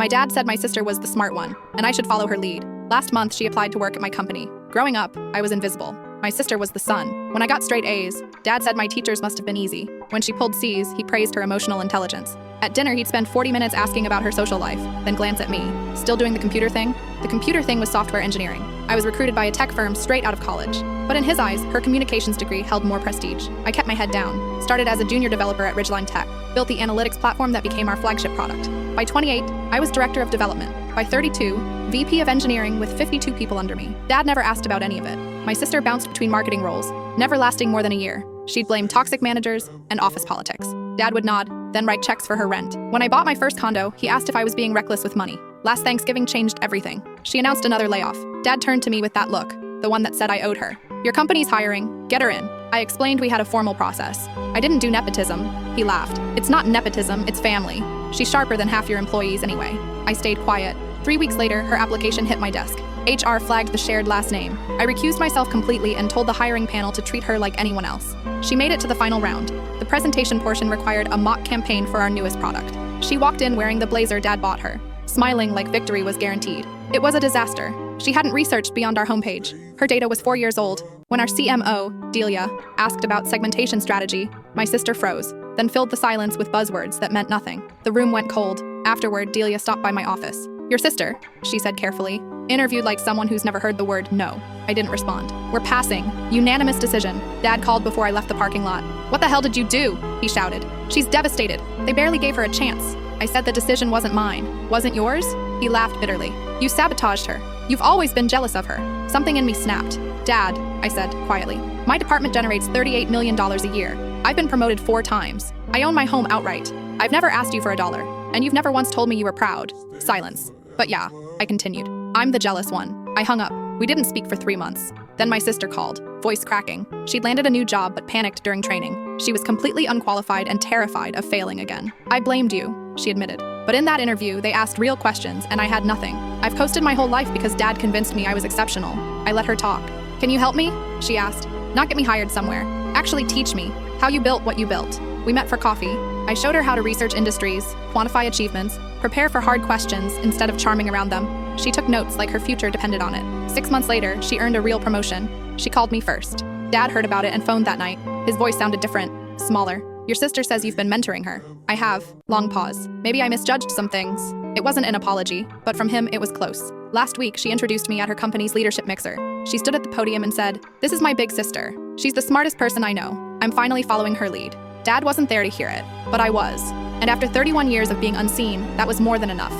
My dad said my sister was the smart one, and I should follow her lead. Last month, she applied to work at my company. Growing up, I was invisible. My sister was the sun. When I got straight A's, Dad said my teachers must have been easy. When she pulled C's, he praised her emotional intelligence. At dinner, he'd spend 40 minutes asking about her social life, then glance at me. Still doing the computer thing? The computer thing was software engineering. I was recruited by a tech firm straight out of college. But in his eyes, her communications degree held more prestige. I kept my head down. Started as a junior developer at Ridgeline Tech. Built the analytics platform that became our flagship product. By 28, I was director of development. By 32, VP of engineering with 52 people under me. Dad never asked about any of it. My sister bounced between marketing roles, never lasting more than a year. She'd blame toxic managers and office politics. Dad would nod, then write checks for her rent. When I bought my first condo, he asked if I was being reckless with money. Last Thanksgiving changed everything. She announced another layoff. Dad turned to me with that look, the one that said I owed her. "Your company's hiring. Get her in." I explained we had a formal process. I didn't do nepotism. He laughed. "It's not nepotism, it's family. She's sharper than half your employees anyway." I stayed quiet. 3 weeks later, her application hit my desk. HR flagged the shared last name. I recused myself completely and told the hiring panel to treat her like anyone else. She made it to the final round. The presentation portion required a mock campaign for our newest product. She walked in wearing the blazer Dad bought her, smiling like victory was guaranteed. It was a disaster. She hadn't researched beyond our homepage. Her data was 4 years old. When our CMO, Delia, asked about segmentation strategy, my sister froze, then filled the silence with buzzwords that meant nothing. The room went cold. Afterward, Delia stopped by my office. "Your sister," she said carefully, interviewed like someone who's never heard the word no. I didn't respond. "We're passing. Unanimous decision." Dad called before I left the parking lot. "What the hell did you do?" he shouted. "She's devastated. They barely gave her a chance." I said the decision wasn't mine. "Wasn't yours?" He laughed bitterly. "You sabotaged her. You've always been jealous of her." Something in me snapped. "Dad," I said quietly, "my department generates $38 million a year. I've been promoted 4 times. I own my home outright. I've never asked you for $1, and you've never once told me you were proud." Silence. "But yeah," I continued, "I'm the jealous one." I hung up. We didn't speak for 3 months. Then my sister called, voice cracking. She'd landed a new job but panicked during training. She was completely unqualified and terrified of failing again. "I blamed you," she admitted. But in that interview, they asked real questions and I had nothing. "I've coasted my whole life because Dad convinced me I was exceptional." I let her talk. "Can you help me?" she asked. "Not get me hired somewhere. Actually teach me how you built what you built." We met for coffee. I showed her how to research industries, quantify achievements, prepare for hard questions instead of charming around them. She took notes like her future depended on it. 6 months later, she earned a real promotion. She called me first. Dad heard about it and phoned that night. His voice sounded different, smaller. "Your sister says you've been mentoring her." "I have." Long pause. "Maybe I misjudged some things." It wasn't an apology, but from him it was close. Last week, she introduced me at her company's leadership mixer. She stood at the podium and said, "This is my big sister. She's the smartest person I know. I'm finally following her lead." Dad wasn't there to hear it, but I was. And after 31 years of being unseen, that was more than enough.